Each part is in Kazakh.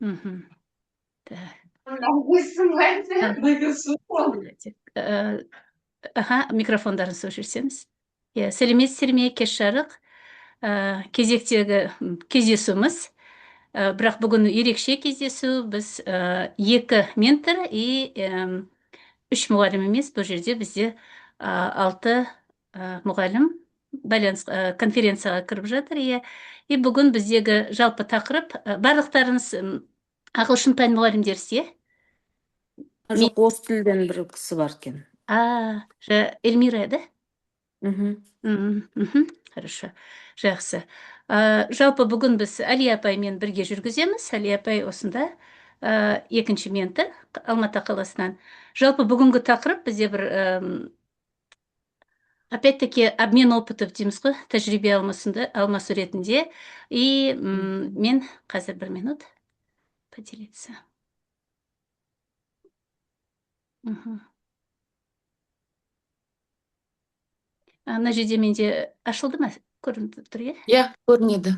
Мгм. Так. А, Давайте. Аха, микрофондарын өшірсеңіз. Иә, сәлеметсіздер ме, кеш жарық. Кезектегі кездесуіміз. Бірақ бүгін ерекше кездесу. Біз екі ментор и үш мұғалім емес, бұл жерде бізде 6 мұғалім конференцияға кіріп жатыр. Иә. И бүгін біздегі жалпы тақырып, барлықтарыңыз ағылшын пән мұғалімдерсіз, иә? жоқ, орыс тілден бір кісі бар екен. Эльмира, да? Мхм. Хорошо. Жақсы. Жалпы бүгін біз Әлия апаймен бірге жүргіземіз. Әлия апай осында екінші ментор Алматы қаласынан. Жалпы бүгінгі тақырып бізде бір опять-таки обмен опытов дейміз ғой, тәжірибе алмасу ретінде. И мен қазір 1 минут поделиться. Ана жерде менде ашылды ма? Көрініп тұр, иә? Иә, көрінеді.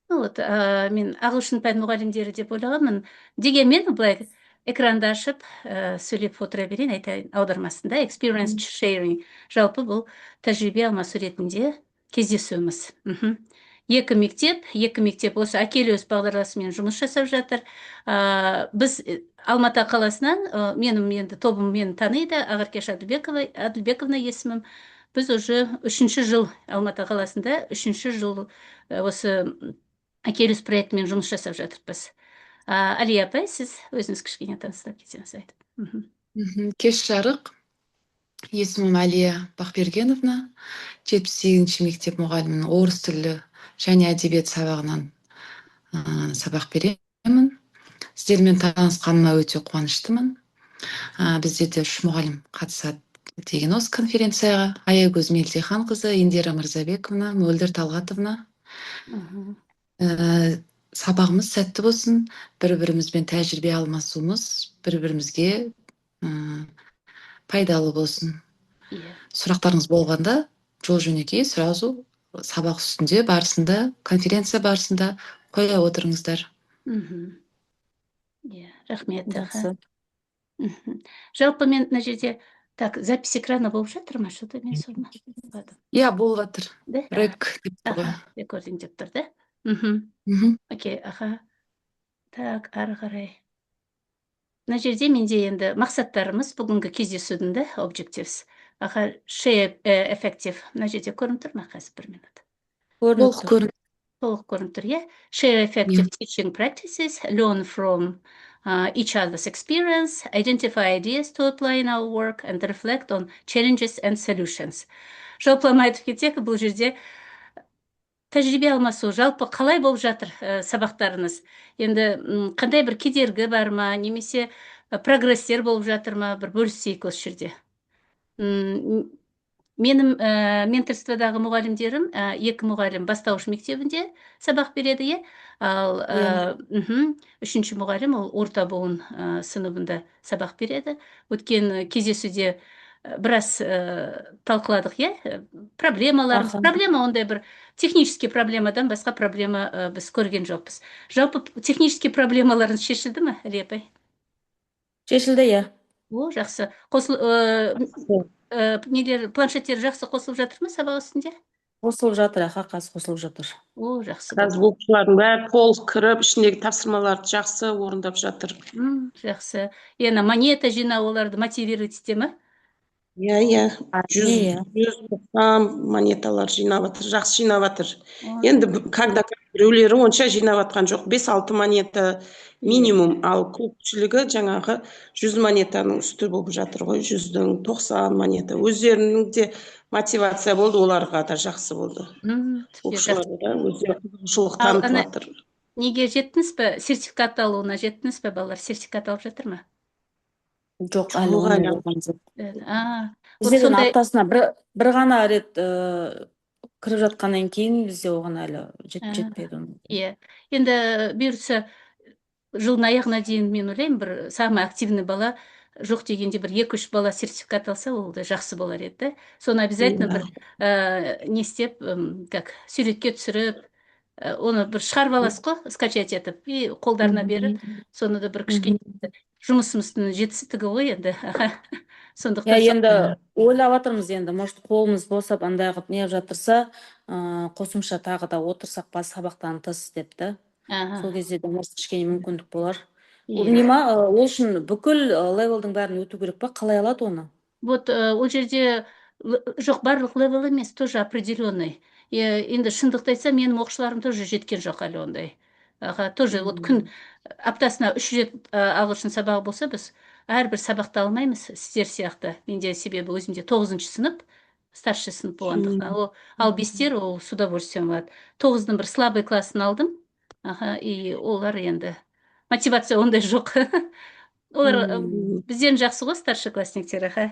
Мен ағылшын пән мұғалімдері деп ойлағанмын. Дегенмен былай экранды ашып сөйлеп отыра берейін, айтайын аудармасында. Experience sharing. Жалпы бұл тәжірибе алмасу ретінде кездесуіміз. Екі мектеп осы Акелиос бағдарламасымен жұмыс жасап жатыр. Біз Алматы қаласынан, енді тобым мені таниды, Ағаркеш Әділбековна есімім. Біз уже 3-ші жыл Алматы қаласында, 3-ші жыл осы Акелиос проектімен жұмыс жасап жатырмыз. Әлия апай, сіз өзіңіз кішкене таныстырып кетсеңіз айтып. Кеш жарық. Есімім Әлия Бақбергеновна. 78-ші мектеп мұғалімінің орыс тілі және әдебиет сабағынан сабақ беремін. Сіздермен танысқаныма өте қуаныштымын. Бізде де 3 мұғалім қатысады деген осы конференцияға. Аягөз Мелдеханқызы, Индира Мырзабековна, Мөлдір Талғатовна. Сабағымыз сәтті болсын, бір-бірімізбен тәжірибе алмасуымыз бір-бірімізге пайдалы болсын. Сұрақтарыңыз болғанда жол жөнекей сразу сабақ үстінде барысында, конференция барысында қоя отырыңыздар. Рахмет. Жалпы мен мына жерде запись экрана болып жатыр ма? Что-то мен соны байқадым. Иә, болып жатыр. Да? Рекординг деп тұр, да? Окей, аха. Так, ары қарай. Мына жерде менде енді мақсаттарымыз бүгінгі кездесудің да objectives. Аха, share effective. Мына жерде көрініп тұр ма қазір 1 минут? Толық көрініп тұр, иә? Share effective teaching practices, learn from each other's experience, identify ideas to apply in our work, and reflect on challenges and solutions. Жалпылама айтып кетсек, бұл жерде тәжірибе алмасу, жалпы қалай болып жатыр сабақтарыңыз? Енді қандай бір кедергі бар ма, немесе прогресстер болып жатыр ма, бір бөліссейік осы жерде. Менің менторстводағы мұғалімдерім, 2 мұғалім бастауыш мектебінде сабақ береді, иә? Ал 3-ші мұғалім ол орта буын сыныбында сабақ береді. Өткен кездесуде біраз талқыладық, иә? Проблемаларымыз. Проблема ондай бір технический проблемадан басқа проблема біз көрген жоқпыз. Жалпы технический проблемаларыңыз шешілді ме, Әлия апай? Шешілді, иә. Жақсы. Планшеттер жақсы қосылып жатыр ма сабақ үстінде? Қосылып жатыр, қазір қосылып жатыр. Жақсы. Қазір оқушылардың бәрі толық кіріп, ішіндегі тапсырмаларды жақсы орындап жатыр. Жақсы. Енді монета жинау оларды мотивировать ете ме? Иә, 190 монеталар жинап жатыр, жақсы жинап жатыр. Енді біреулері онша жинап жатқан жоқ, 5-6 монета минимум, ал көпшілігі жаңағы 100 монетаның үсті болып жатыр ғой, 100-дің 90 монета. Өздерінің де мотивация болды, оларға да жақсы болды. Оқушыларға да өздері қызығушылық танытып жатыр. Неге жеттіңіз бе? Сертификат алуына жеттіңіз бе, балалар? Сертификат алып жатыр ма? Жоқ, әлі ондай болған жоқ. Бізден аптасына бір ғана рет кіріп жатқаннан кейін бізде оған әлі жетпеді. Иә. Енді бұйыртса жылдың аяғына дейін мен ойлаймын, бір самый активный бала жоқ дегенде бір 2-3 бала сертификат алса, ол да жақсы болар еді. Соны обязательно бір не істеп, суретке түсіріп, оны бір шығарып аласыз ғой, скачать етіп, и қолдарына беріп, соны да бір кішкене жұмысымыздың жетістігі ғой енді. Сондықтан енді ойлап жатырмыз, енді может қолымыз босап андай қылып неғып жатырса, қосымша тағы да отырсақ бас сабақтан тыс деп та. Сол кезде де может кішкене мүмкіндік болар. Ол үшін бүкіл левелдің бәрін өту керек па? Қалай алады оны? Вот ол жерде жоқ, барлық левел емес, тоже определенный. Енді шындықты айтсам, менің оқушыларым тоже жеткен жоқ әлі ондай. Тоже вот күн аптасына 3 рет ағылшын сабағы болса, біз әрбір сабақты алмаймыз, сіздер сияқты. Менде себебі өзімде 9-шы сынып, старший сынып болғандықтан. Ал 5-тер ол с удовольствием алады. 9-дың бір слабый классын алдым. И олар енді мотивация ондай жоқ. Олар бізден жақсы ғой, старшеклассниктер.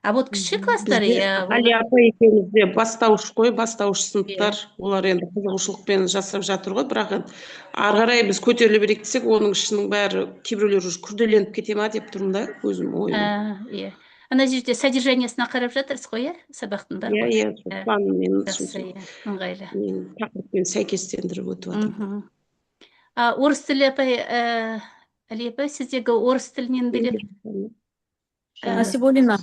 А вот кіші класстар, Али апа екеумізде бастауыш қой, бастауыш сыныптар, олар енді қызығушылықпен жасап жатыр ғой, бірақ ары қарай біз көтеріле берейік десек, оның ішінің бәрі кейбіреулер уже күрделеніп кете ма деп тұрмын да, өзім ойым. Ана жерде содержаниесіне қарап жатырсыз ғой, сабақтың бар ғой. Планмен, ыңғайлы. Тақырыппен сәйкестендіріп өтіп жатырмын. Орыс тілі апай, Али апай, сіздегі орыс тілінен біліп? Насиболина.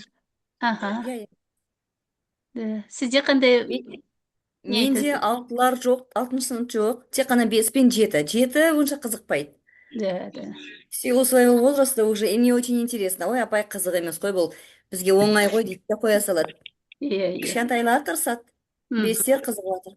Сізде қандай? Менде 6-лар жоқ, 6-шы сынып жоқ, тек қана 5 пен 7. 7 онша қызықпайды. Да. В силу своего возраста уже им не очень интересно. Ой, апай қызық емес қой, бұл бізге оңай ғой дейді де қоя салады. Кішкентайлар тырысады, 5-тер қызығып жатыр.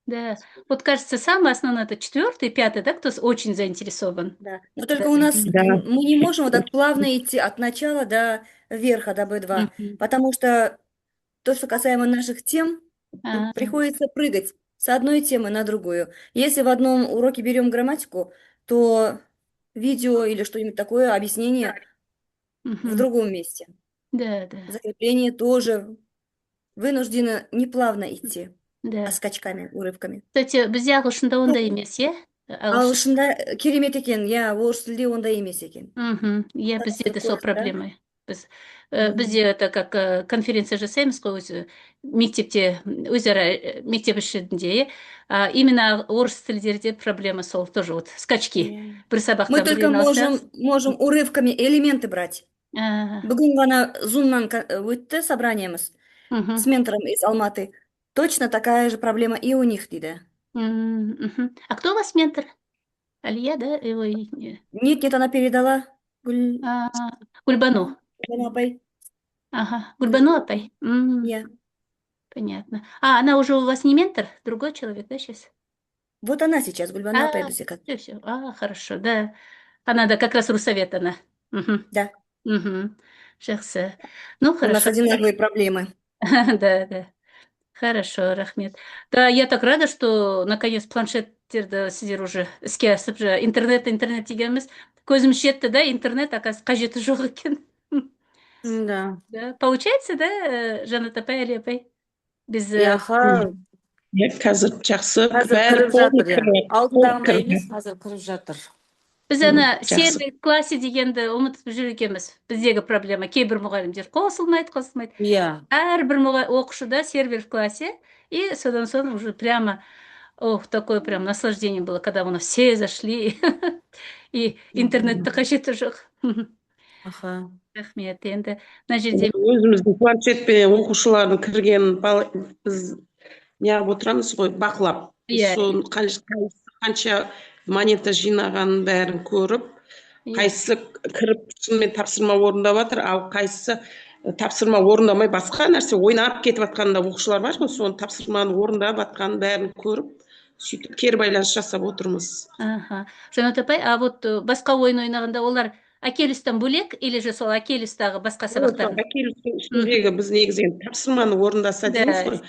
Да, вот кажется, самое основное это 4-й, 5-й, да, кто очень заинтересован. Да, но только у нас мы не можем вот так плавно идти от начала до верха, до B2, потому что то, что касаемо наших тем, приходится прыгать с одной темы на другую. Если в одном уроке берем грамматику, то видео или что-нибудь такое, объяснение в другом месте. Да. Закрепление тоже вынуждено не плавно идти, а скачками, урывками. Кстати, бізде ағылшында ондай емес, Ағылшында керемет екен, орыс тілде ондай емес екен. Бізде де сол проблема. Бізде это как конференция жасаймыз ғой, өзі мектепте, өзара мектеп ішінде, именно орыс тілдерде проблема сол, тоже вот скачки. Бір сабақтан Мы только можем урывками элементы брать. Бүгін ғана Zoom-нан өтті собраниеміз с ментором из Алматы. Точно такая же проблема и у них, дейді. А кто у вас ментор? Алия, да? Нет, она передала. Гульбану. Апай. Гульбану апай? Понятно. Она уже у вас не ментор? Другой человек, да, сейчас? Вот она сейчас, Гульбану апай. Все. Хорошо, да. Она, да, как раз Русовет она. Да. Жақсы. Ну, хорошо. У нас одинаковые проблемы. Да. Хорошо, рахмет. Да, я так рада, что наконец планшеттерді сіздер уже іске асып, интернет дегеніміз көзіміз жетті, да, интернет, оказывается, қажеті жоқ екен. Да. Получается, да, Жанат апай, Али апай? Қазір жақсы. Қазір кіріп жатыр, алдындағындай емес, қазір кіріп жатыр. Біз ана сервер классе дегенді ұмытып жүр екенбіз. Біздегі проблема. Кейбір мұғалімдер қосылмайды. Әрбір оқушыда сервер в классе. И содан соң уже прямо, такое прям наслаждение было, когда у нас все зашли. И интернетті қажеті жоқ. Рахмет. Енді мына жерде өзіміздің планшетпен оқушылардың кірген біз неғып отырамыз ғой, бақылап. Соны қанша монета жинағанын бәрін көріп, қайсысы кіріп шынымен тапсырма орындап жатыр, ал қайсысы тапсырма орындамай басқа нәрсе ойнап кетіп жатқанда оқушылар бар ғой, соны тапсырманы орындап жатқанын бәрін көріп, сөйтіп кері байланыс жасап отырмыз. Жанат апай, а вот басқа ойын ойнағанда олар Акелюстан бөлек, или же сол Акелюстағы басқа сабақтар? Акелюстың ішіндегі біз негізінен тапсырманы орындаса дейміз ғой.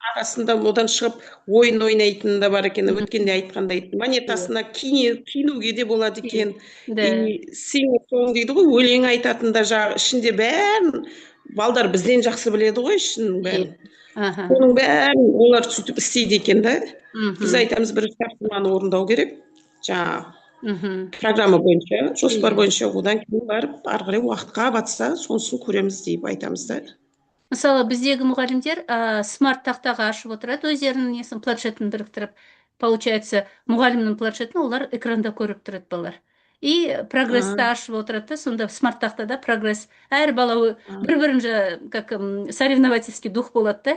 Арасында одан шығып ойын ойнайтын да бар екен, өткенде айтқандай монетасына киінуге де болады екен. Синг-сонг дейді ғой, өлең айтатын да жағы ішінде бәрін балдар бізден жақсы біледі ғой, ішінің бәрін. Оның бәрін олар сөйтіп істейді екен да. Біз айтамыз, бір тапсырманы орындау керек. Жаңағы программа бойынша, жоспар бойынша, одан кейін барып ары қарай уақытқа батса, сонысын көреміз деп айтамыз да. Мысалы, біздегі мұғалімдер смарт тақтаға ашып отырады, өздерінің несін планшетін біріктіріп. Получается, мұғалімнің планшетін олар экранда көріп тұрады балалар. И прогрессті ашып отырады да, сонда смарт тақтада прогресс. Әр бала бір-бірін как соревновательский дух болады да.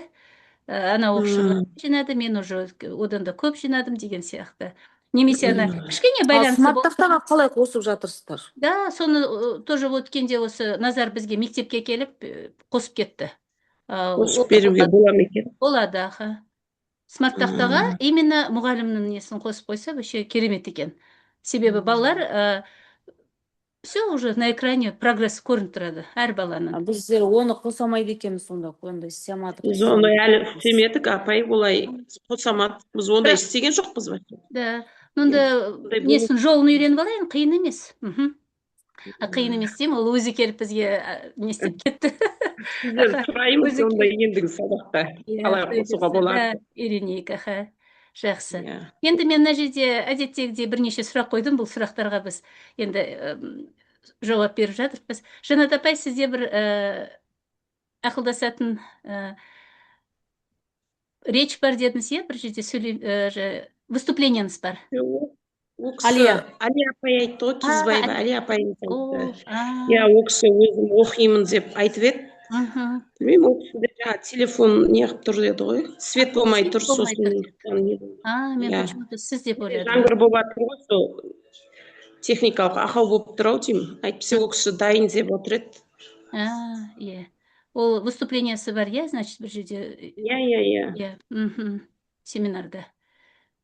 Ана оқушыны жинады, мен уже одан да көп жинадым деген сияқты. Немесе ана кішкене Ал байланысы смарт болды. тақтаға қалай қосып жатырсыздар? Да, соны тоже өткенде осы Назар бізге мектепке келіп қосып кетті. Қосып беруге бола ма екен? Болады, аха. Смарт тақтаға именно мұғалімнің несін қосып қойса, вообще керемет екен. Себебі балалар все уже на экране прогресс көрініп тұрады, әр баланың. Біздер оны қоса алмайды екенбіз сонда, ондай істемедік. Біз ондай әлі істемедік, апай, олай қосамадық. Біз ондай істеген жоқпыз ба? Да, онда несін жолын үйреніп алайын, қиын емес. Қиын емес деймін, ол өзі келіп бізге не істеп кетті. Сіздер сұраймыз онда ендігі сабақта қалай қосуға болады. Үйренейік, аха. Жақсы. Енді мен мына жерде әдеттегідей бірнеше сұрақ қойдым, бұл сұрақтарға біз енді жауап беріп жатырмыз. Жанат апай, сізде бір ақылдасатын речь бар дедіңіз, иә? Бір жерде выступлениеңіз бар. Алия апай айтты ғой, Кезбаева, Алия апайымыз айтты. Иә, ол кісі өзім оқимын деп айтып еді. Білмеймін, ол кісіде жаңа телефон неғып тұр деді ғой, свет болмай тұр, сосын мен почему-то сіз деп ойладым. Жаңбыр болып жатыр ғой, сол техникалық ақау болып тұр ау деймін. Әйтпесе ол кісі дайын деп отыр еді. Иә. Ол выступлениясы бар, иә, значит, бір жерде. Иә. Семинарда.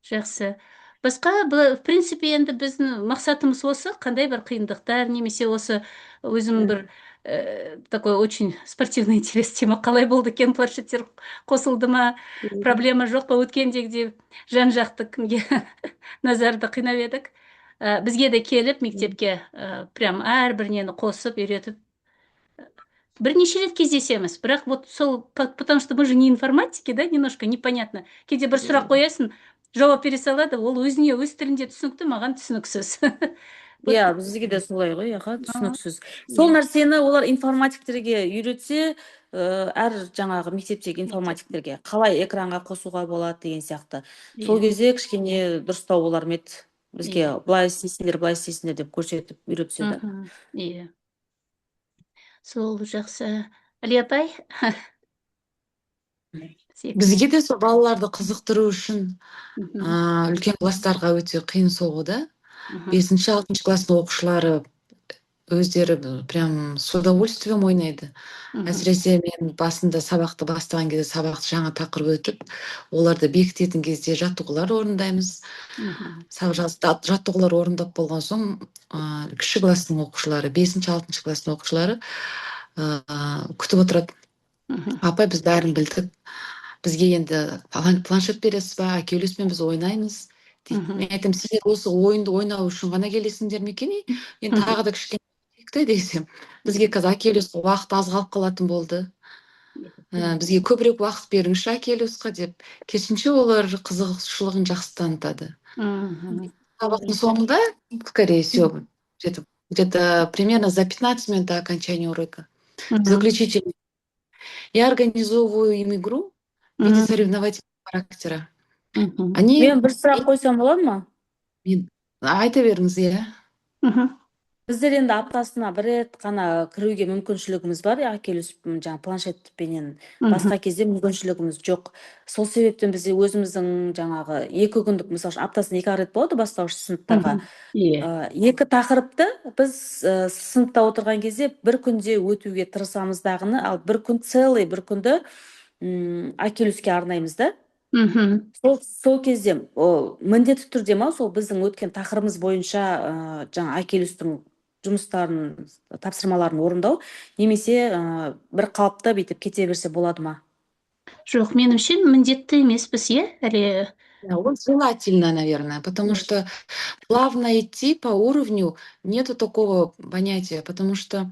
Жақсы. Басқа, в принципе, енді біздің мақсатымыз осы, қандай бір қиындықтар, немесе осы өзім бір такой очень спортивный интерес тема, қалай болды екен, планшеттер қосылды ма, проблема жоқ па, өткендегідей жан-жақты Назарды қинап едік. Бізге де келіп мектепке прям әрбір нені қосып, үйретіп. Бірнеше рет кездесеміз, бірақ вот сол, потому что мы же не информатики, да, немножко непонятно. Кейде бір сұрақ қоясың, жауап бере салады, ол өзіне өз тілінде түсінікті, маған түсініксіз. Иә, бізге де солай ғой, түсініксіз. Сол нәрсені олар информатиктерге үйретсе, әр жаңағы мектептегі информатиктерге қалай экранға қосуға болады деген сияқты. Сол кезде кішкене дұрыстау болар ма еді, бізге былай істейсіңдер деп көрсетіп үйретсе де. Иә. Сол жақсы. Али апай? Бізге де сол балаларды қызықтыру үшін үлкен класстарға өте қиын соғуда. 5-6 класстың оқушылары өздері прям с удовольствием ойнайды. Әсіресе мен басында сабақты бастаған кезде сабақты жаңа тақырып өтіп, оларды бекітетін кезде жаттығулар орындаймыз. Жаттығулар орындап болған соң, кіші класстың оқушылары, 5-6 класстың оқушылары күтіп отырады. Апай, біз бәрін білдік. Бізге енді планшет бересіз ба, әкелеспен біз ойнаймыз. Мен айтам, сіздер осы ойынды ойнау үшін ғана келесіңдер ме екен? Енді тағы да кішкене десем, бізге қазір әкелесқа уақыт аз қалып қалатын болды. Бізге көбірек уақыт беріңізші әкелесқа деп, керісінше олар қызығушылығын жақсы танытады. Сабақтың соңында, скорее всего, где-то примерно за 15 минут до окончания урока, заключительный, я организовываю им игру в виде соревновательного характера. Мен бір сұрақ қойсам болады ма? Айта беріңіз, иә. Біздер енді аптасына бір рет қана кіруге мүмкіншілігіміз бар, жаңа планшетпенен басқа кезде мүмкіншілігіміз жоқ. Сол себептен біз өзіміздің жаңағы 2 күндік, мысалы аптасына 2 рет болады бастауыш сыныптарға. 2 тақырыпты біз сыныпта отырған кезде бір күнде өтуге тырысамыз дағыны, ал бір күн целый, бір күнді Акелюске арнаймыз да. Сол кезде міндетті түрде ма, сол біздің өткен тақырыбымыз бойынша жаңа Акелюстің жұмыстарын, тапсырмаларын орындау, немесе бір қалыпта бүйтіп кете берсе болады ма? Жоқ, меніңше міндетті емеспіз, иә, әлі. Вот желательно, наверное, потому что плавно идти по уровню нету такого понятия, потому что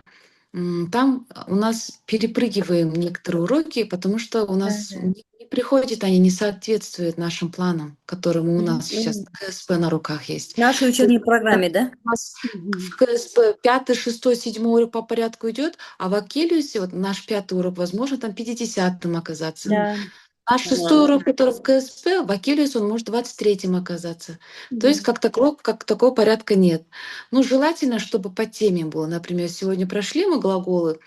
там у нас перепрыгиваем некоторые уроки, потому что у нас не приходят, они не соответствуют нашим планам, которые у нас сейчас на КСП на руках есть. В нашей учебной программе, да? У нас в КСП 5, 6, 7 урок по порядку идет, а в Акелиусе, вот наш 5-й урок, возможно, там 50-м оказаться. Да. Наш 6-й урок, который в КСП, в Акелиусе он может 23-м оказаться. То есть как такого порядка нет. Ну, желательно, чтобы по теме было. Например, сегодня прошли мы глаголы,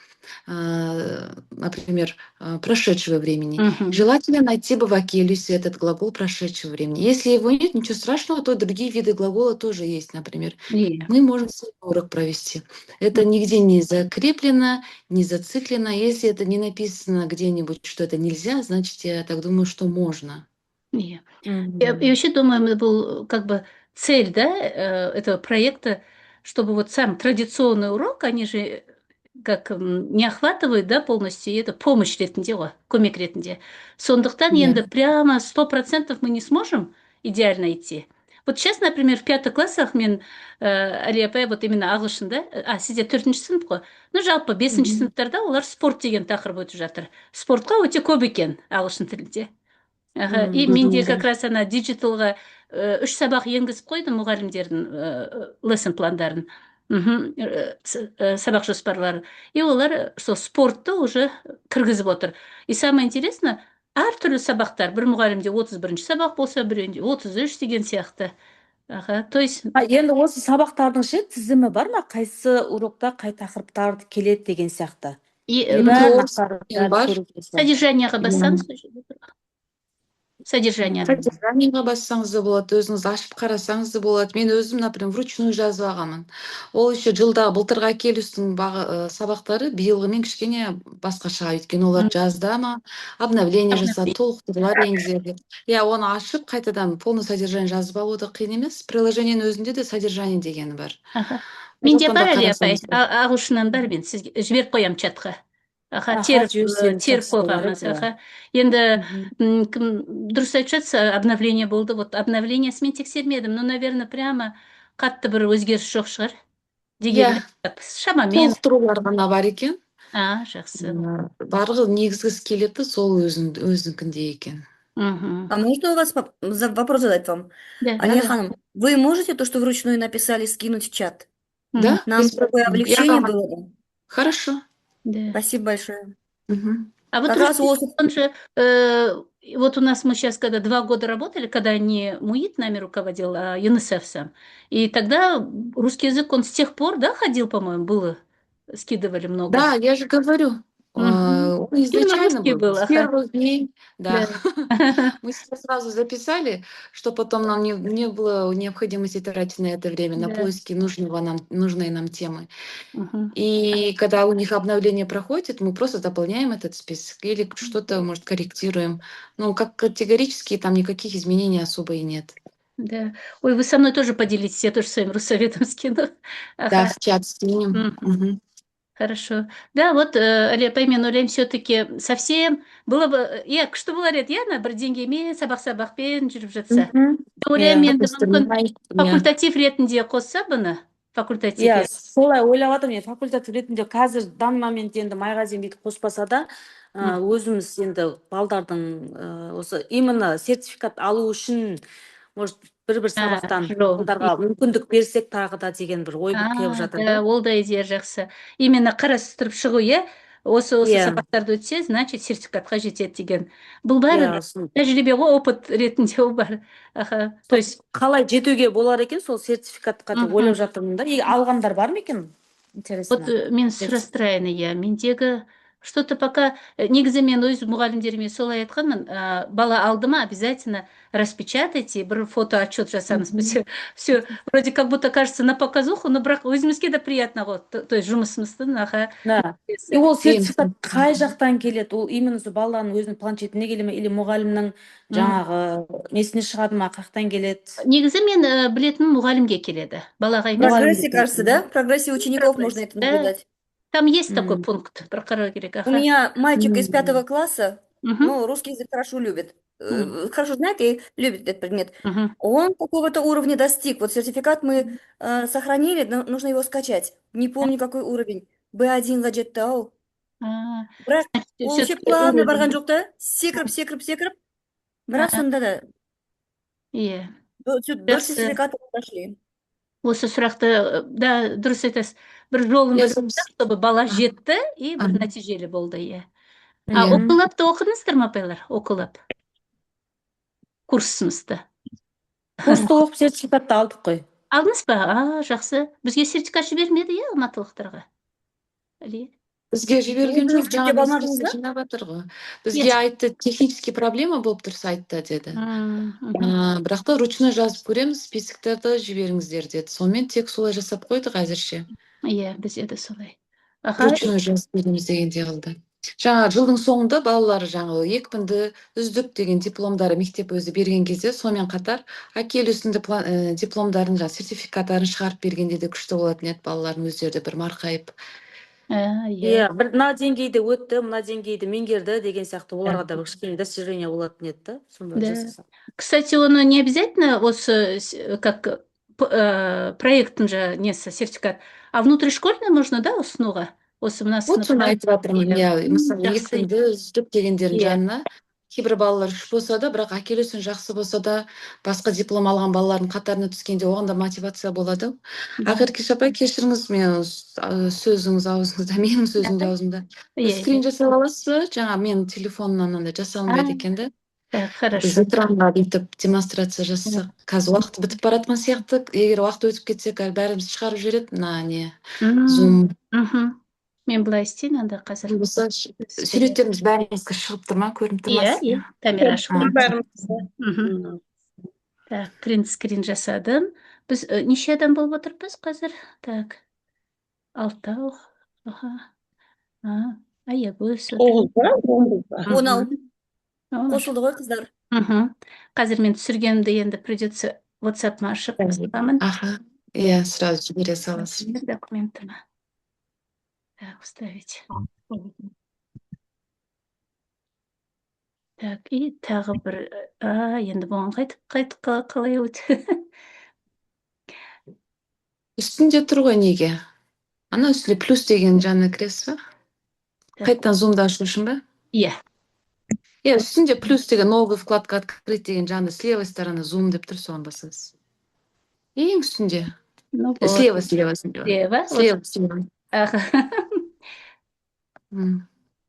например, прошедшего времени. Желательно найти бы в Акелиусе этот глагол прошедшего времени. Если его нет, ничего страшного, то другие виды глагола тоже есть, например. Мы можем свой урок провести. Это нигде не закреплено, не зациклено. Если это не написано где-нибудь, что это нельзя, значит, я так думаю, что можно. И вообще думаю, это был как бы цель, да, этого проекта, чтобы вот сам традиционный урок, они же как не охватывают, да, полностью, и это помощь ретінде ғой, көмек ретінде. Сондықтан енді прямо 100% мы не сможем идеально идти. Вот сейчас, например, в 5 классах мен Әлия апай вот именно ағылшында, сізде 4-ші сынып қой. Ну, жалпы 5-ші сыныптарда олар спорт деген тақырып өтіп жатыр. Спортқа өте көп екен ағылшын тілінде. И менде как раз ана диджиталға 3 сабақ енгізіп қойдым мұғалімдердің лессон пландарын, сабақ жоспарлары. И олар сол спортты уже кіргізіп отыр. И самое интересно, әртүрлі сабақтар, бір мұғалімде 31-ші сабақ болса, біреуінде 33 деген сияқты. То есть енді осы сабақтардың ше тізімі бар ма? Қайсы урокта қай тақырыптар келеді деген сияқты. Содержанияға бассаңыз, Содержаниеға бассаңыз да болады, өзіңіз ашып қарасаңыз да болады. Мен өзім, например, вручную жазып алғанмын. Ол еще былтырғы Акелиустың сабақтары биылғымен кішкене басқаша, өйткені олар жазда ма обновление жасады, толықтырулар енгізеді. Оны ашып қайтадан полный содержание жазып алу да қиын емес. Приложениенің өзінде де содержание дегені бар. Менде бар Әлия апай, ағылшыннан бар, мен сізге жіберіп қоямын чатқа. Теріп қойғанмыз. Енді кім дұрыс айтып жатса, обновление болды. Вот обновлениесі мен тексермедім, но, наверное, прямо қатты бір өзгеріс жоқ шығар. Дегенмен, шамамен. Толықтырулар ғана бар екен. Жақсы. Барлығы негізгісі келеді, сол өзінікінде екен. А можно у вас вопрос задать вам? Да. Алия ханым, вы можете то, что вручную написали, скинуть в чат? Да? Нам такое облегчение было бы. Хорошо. Да. Спасибо большое. А вот он же, вот у нас мы сейчас, когда 2 года работали, когда не МУИТ нами руководил, а ЮНИСЕФ сам, и тогда русский язык, он с тех пор, да, ходил, по-моему, было, скидывали много. Да, я же говорю, он изначально был, с первых дней, да. Мы себя сразу записали, что потом нам не было необходимости тратить на это время, на поиски нужной нам темы. И когда у них обновление проходит, мы просто дополняем этот список или что-то, может, корректируем. Ну, как категорически там никаких изменений особо и нет. Да. Ой, вы со мной тоже поделитесь, я тоже своим руссоветом скину. Да, в чат скинем. Хорошо. Да, вот, Әлия апай, мен ойлаймын, все-таки совсем было бы, что было рет, на бір деңгеймен сабақ-сабақпен жүріп жатса. Ойлаймын, енді мүмкін факультатив ретінде қосса бұны, факультатив. Солай ойлап жатырмын, факультатив ретінде қазір данный момент енді Майғазин бүйтіп қоспаса да, өзіміз енді балдардың осы именно сертификат алу үшін, может, бір сабақтан балдарға мүмкіндік берсек тағы да деген бір ой келіп жатыр. Да, ол да идея жақсы. Именно қарастырып шығу, осы сабақтарды өтсе, значит, сертификатқа жетеді деген. Бұл бәрі тәжірибе ғой, опыт ретінде ол бар. То есть қалай жетуге болар екен сол сертификатқа деп ойлап жатырмын да. Алғандар бар ма екен? Интересно. Вот мен сұрастырайын, мендегі что-то пока негізі мен өз мұғалімдеріме солай айтқанмын, бала алды ма, обязательно распечатайте, бір фото отчет жасаңыз. Все, вроде как будто кажется на показуху, но бірақ өзімізге де приятно ғой, то есть жұмысымыздың. И ол сертификат қай жақтан келеді? Ол именно баланың өзінің планшетіне келе ме, или мұғалімнің жаңағы несіне шығады ма, қақтан келеді? Негізі мен білетін мұғалімге келеді. Балаға емес. Прогрессия, кажется, да? Прогрессия учеников можно это наблюдать. Там есть такой пункт, про қарау керек. У меня мальчик из 5 класса, ну, русский язык хорошо любит. Хорошо знает и любит этот предмет. Он какого-то уровня достиг. Вот сертификат мы сохранили, но нужно его скачать. Не помню, какой уровень. B1 жетті ау. Бірақ ол Всё-таки вообще плавно барған жоқ та, секіріп, бірақ сонда да Иә. до сертификата дошли. Осы сұрақты, да, дұрыс айтасыз. Бір жолын Я білсек, чтобы бала жетті и бір нәтижелі болды, иә. Иә. Оқулапты оқыдыңыздар ма, апайлар? Оқулап. Курсымызды. Курсты оқып сертификатты алдық қой. Алдыңыз ба? Жақсы. Бізге сертификат жібермеді, иә, алматылықтарға? Әлия? Бізге жіберген жоқ, Мектепте жаңа бармадыңыз ба? жинап жатыр ғой. Бізге айтты, технический проблема болып тұрса айтты деді. Бірақ та ручной жазып көреміз, списоктерді жіберіңіздер деді. Сонымен тек солай жасап қойдық әзірше. Иә, бізде де солай. Ручной жазып береміз дегенде қылды. Жаңа жылдың соңында балалары жаңағы екпінді үздік деген дипломдары мектеп өзі берген кезде сонымен қатар акел үстінде дипломдарын, сертификаттарын шығарып бергенде де күшті болатын еді, балалардың өздері де бір марқайып. Иә, бір мына деңгейді өтті, мына деңгейді меңгерді деген сияқты оларға да бір кішкене достижение болатын еді да. Сонда жасаса. Кстати, оны не обязательно осы как проекттің же несі сертификат, а внутришкольный можно, да, ұсынуға? Осы мына Вот соны айтып жатырмын. Иә, мысалы екпінді үздік дегендердің жанына кейбір балалар үш болса да, бірақ акел үшін жақсы болса да, басқа диплом алған балалардың қатарына түскенде оған да мотивация болады. Ақеркеш апай, кешіріңіз, мен сөзіңіз аузыңызда, менің сөзім де аузымда. Скрин жасап аласыз ба? Жаңа мен телефоннан андай жасалынбайды екен да. Хорошо. Біз экранға бүйтіп демонстрация жасасақ. Қазір уақыт бітіп баратқан сияқты. Егер уақыт өтіп кетсек, бәріміз шығарып жібереді. Мына не, Zoom. Мен былай істейін, анда қазір. Суреттеріміз бәрімізге шығып тұр ма, көрініп тұр ма? Иә, камера ашық. Бәріміз. Так, принт скрин жасадым. Біз неше адам болып отырмыз қазір? Так, алтау. Аягөз. 9 ба, 10 ба? 16. Қосылды ғой, қыздар. Қазір мен түсіргенімді енді придется WhatsApp-ма ашып қысқамын. Иә, сразу жібере саласыз. Документіма. Так, вставить. Так, и тағы бір, енді бұған қайтып қалай өті. Үстінде тұр ғой неге? Ана үстінде плюс деген жанына кіресіз ба? Қайттан зумда ашу үшін ба? Иә. Иә, үстінде плюс деген новый вкладка открыть деген жанында с левой стороны зум деп тұр, соған басасыз. Ең үстінде. Слева.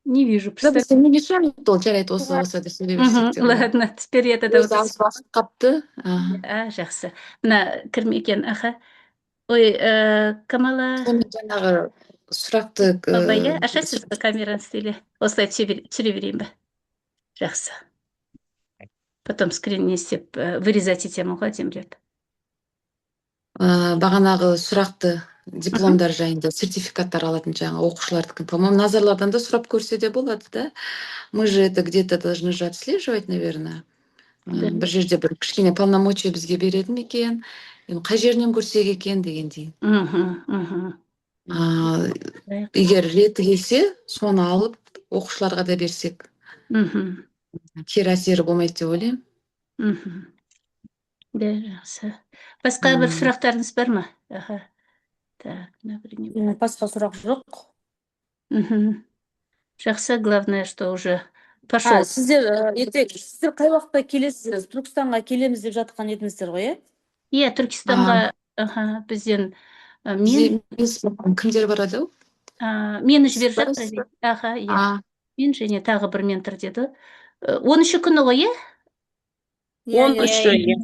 Не вижу. Не мешает, жарайды осы деп сөйлей берсек. Ладно, теперь я тогда... Қапты. Жақсы. Мына кірме екен, Ой, Камала... Жаңағы сұрақты... Ашасыз ба камераны істейле? Осылай түсіре берейін ба? Жақсы. Потом скрин не істеп, вырезать етемін ғой, демлеп. Бағанағы сұрақты дипломдар жайында сертификаттар алатын жаңа оқушылардікі. По-моему, назарлардан да сұрап көрсе де болады, да? Мы же это где-то должны же отслеживать, наверное. Бір жерде бір кішкене полномочия бізге береді ме екен? Қай жерінен көрсек екен дегендей. Егер реті келсе, соны алып, оқушыларға да берсек. Кері әсері болмайды деп ойлаймын. Да, жақсы. Басқа бір сұрақтарыңыз бар ма? Басқа сұрақ жоқ. Жақсы, главное, что уже пошел. Сіздер қай уақытта келесіздер? Түркістанға келеміз деп жатқан едіңіздер ғой, е? Иә, Түркістанға бізден кімдер барады? Мені жіберіп жатыр. Иә. Мен және тағы бір ментор деді. 13 күні ғой, е? 13-і, иә.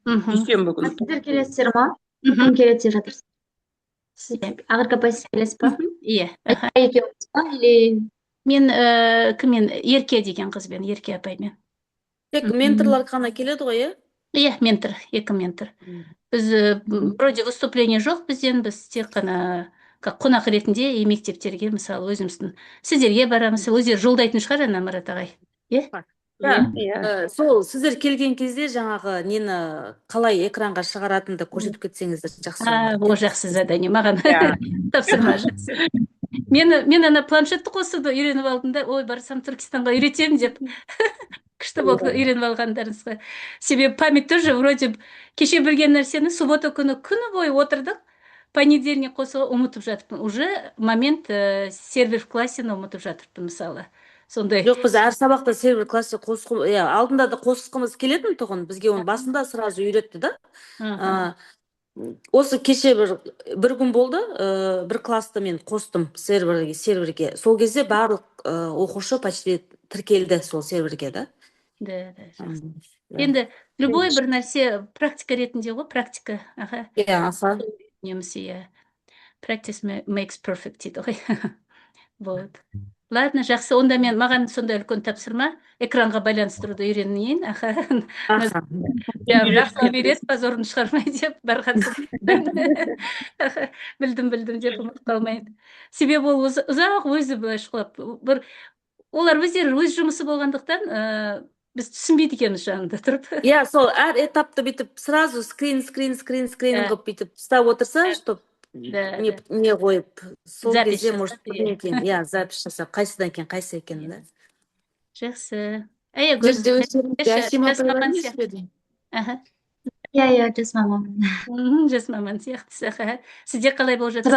Дүйсенбі күні. Сіздер келесіздер ма? Кім келеді деп жатырсыз? Ақерке апай, сіз келесіз ба? Иә. Екеуіңіз ба? Или... Мен кіммен? Ерке деген қызбен, Ерке апаймен. Тек менторлар қана келеді ғой, е? Иә, ментор, 2 ментор. Біз вроде выступление жоқ бізден, біз тек қана қонақ ретінде мектептерге, мысалы, өзіміздің сіздерге барамыз, өздері жолдайтын шығар, ана Марат ағай. Иә? Сол, сіздер келген кезде жаңағы нені қалай экранға шығаратынды көрсетіп кетсеңіздер жақсы. О, жақсы задание, маған тапсырма жақсы. Мен ана планшетті қосуды үйреніп алдым да, ой, барсам Түркістанға үйретемін деп. Күшті болды үйреніп алғандарыңызға. Себебі память тоже вроде кеше білген нәрсені суббота күні бойы отырдық. понедельник қоса ұмытып жатырмын. Уже момент сервер в классені ұмытып жатырмын, мысалы. Сондай. Жоқ, біз әр сабақта сервер классы алдында да қосқымыз келетін тұғын, бізге оны басында сразу үйретті да. Осы кеше бір күн болды, бір класты мен қостым серверге. Сол кезде барлық оқушы почти тіркелді сол серверге да. Да, енді любой бір нәрсе практика ретінде ғой, практика. Неміс, practice makes perfect дейді ғой. Вот. Ладно, жақсы. Онда маған сондай үлкен тапсырма, экранға байланыстыруды үйренейін. Жақсы береді, позорын шығармай деп, білдім деп ұмытып қалмайды. Себебі ол ұзақ өзі былай шықлап, олар өздері өз жұмысы болғандықтан, біз түсінбейді екенбіз жанында тұрып. Сол әр этапты бүйтіп сразу скрин қылып бүйтіп ұстап отырса, чтоб не қойып, сол кезде может запись жасап, қайсыдан екен, қайсы екен да. Жақсы. Жас маман. Жас маман сияқтысы. Сізде қалай болып жатыр?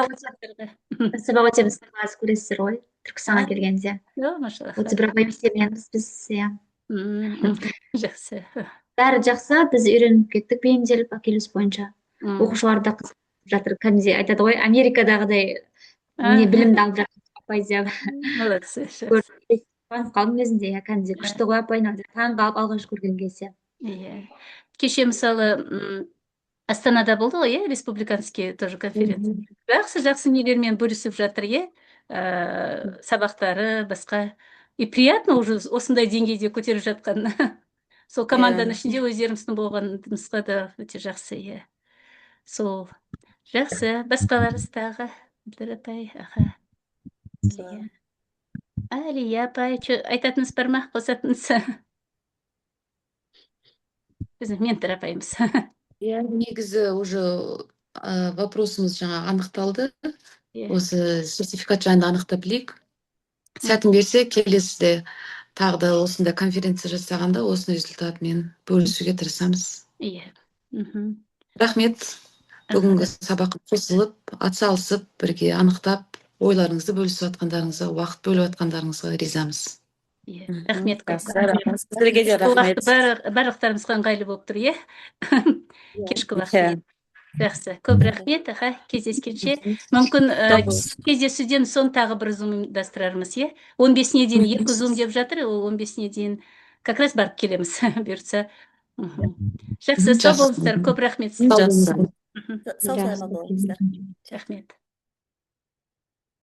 Сабақ өтеміз, аз көресіздер ғой, Түркістанға келгенде. Машалла. Отыз бір апайымыз келгенбіз біз. Жақсы. Бәрі жақсы, біз үйреніп кеттік бейімделіп әкеліс бойынша. Оқушылар да қызып жатыр, кәдімгідей айтады ғой, Америкадағыдай білімді алып жатыр апай деп. Молодцы. Қалдың өзінде, кәдімгідей күшті ғой апай, таң қалып алғаш көрген кезде. Кеше мысалы Астанада болды ғой, республиканский тоже конференция. Жақсы нелермен бөлісіп жатыр, сабақтары, басқа. И приятно уже осындай деңгейде көтеріп жатқан. Сол команданың ішінде өздеріміздің болғанымызға да өте жақсы, Сол жақсы. Басқаларыстағы. Алия апай, айтатыныз бар ма? Қосатыныз? Біздің ментор апайымыз. Негізі уже вопросымыз жаңа анықталды. Осы сертификат жайында анықтап білейік. Сәтін берсе, келесіде тағы да осында конференция жасағанда осының результатымен бөлісуге тырысамыз. Рахмет. Бүгінгі сабаққа қосылып, атсалысып, бірге анықтап, ойларыңызды бөлісіп атқандарыңызға, уақыт бөліп атқандарыңызға ризамыз. Рахмет. Сіздерге де рахмет. Барлықтарымызға ыңғайлы болып тұр, кешкі уақыт. Жақсы. Көп рахмет, кездескенше. Мүмкін кездесуден соң тағы бір зум ұйымдастырармыз, 15-не дейін 2 зум деп жатыр, ол 15-не дейін как раз барып келеміз, бұйыртса. Жақсы, сау болыңыздар. Көп рахмет. Сау болыңыздар. Рахмет.